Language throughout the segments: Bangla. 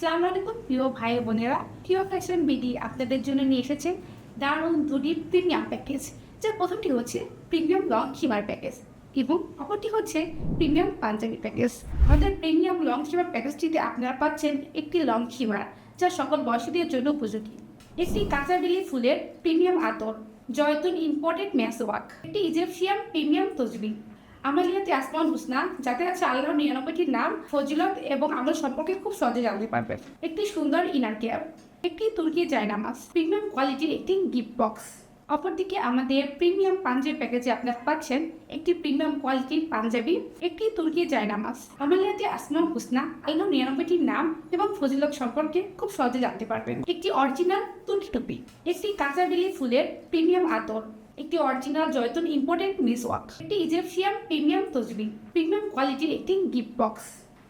আসসালামু আলাইকুম প্রিয় ভাই বোনেরা, প্রিয় ফ্যাশন বিডি আপনাদের জন্য নিয়ে এসেছে দারুণ দুটি প্রিমিয়াম প্যাকেজ। যার প্রথমটি হচ্ছে প্রিমিয়াম লং খিমার প্যাকেজ এবং অপরটি হচ্ছে প্রিমিয়াম পাঞ্জাবি প্যাকেজ। আমাদের প্রিমিয়াম লং খিমার প্যাকেজটিতে আপনারা পাচ্ছেন একটি লং খিমার যা সকল বয়সীদের জন্য উপযোগী, একটি কাঁচাবেলি ফুলের প্রিমিয়াম আতর, জয়তুন ইম্পোর্টেড ম্যাসওয়াক, একটি ইজিপশিয়ান প্রিমিয়াম তসবি, আমালিয়াতে আসমান হুসনা যাতে আছে আল্লাহর 99টি নাম, ফজিলত এবং আমল সম্পর্কে খুব সহজে জানতে পারবেন, একটি সুন্দর ইনার কেয়ার, একটি তুর্কি জায়নামাজ, প্রিমিয়াম কোয়ালিটির একটি গিফট বক্স। অপরদিকে আমাদের প্রিমিয়াম পাঞ্জাবি প্যাকেজে আপনারা পাচ্ছেন একটি প্রিমিয়াম কোয়ালিটির পাঞ্জাবি, একটি তুর্কি জায়নামাজ, আমালিয়াতে আসমান হুসনা আল্লাহর 99টি নাম এবং ফজিলত সম্পর্কে খুব সহজে জানতে পারবেন, একটি অরিজিনাল তুর্কি টুপি, একটি কাঁচাবেলি ফুলের প্রিমিয়াম আতর, একটি অরিজিনাল জয়তুন ইম্পোর্টেড মিসওয়াক, একটি ইজিপশিয়ান প্রিমিয়াম তসবি, প্রিমিয়াম কোয়ালিটির একটি গিফট বক্স।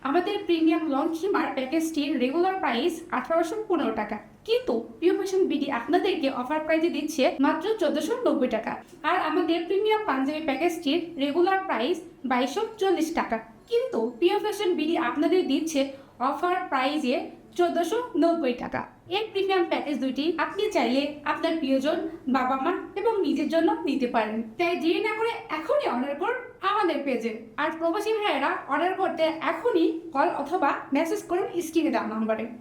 আমাদের প্রিমিয়াম লং খিমার প্যাকেজটির রেগুলার প্রাইস 1815 টাকা, কিন্তু প্রিয় ফ্যাশন বিডি আপনাদেরকে অফার প্রাইসে দিচ্ছে মাত্র 1490 টাকা। আর আমাদের প্রিমিয়াম পাঞ্জাবি প্যাকেজটির রেগুলার প্রাইস 2240 টাকা, কিন্তু প্রিয় ফ্যাশন বিডি আপনাদের দিচ্ছে অফার প্রাইসে 1490 টাকা। এই প্রিমিয়াম প্যাকেজ দুইটি আপনি চাইলে আপনার প্রিয়জন, বাবা মা এবং নিজের জন্য নিতে পারেন। তাই দেরি না করে এখনই অর্ডার করুন আমাদের পেজে। আর প্রবাসী ভাইয়েরা অর্ডার করতে এখনই কল অথবা মেসেজ করুন স্ক্রিনে দেওয়া নম্বরে।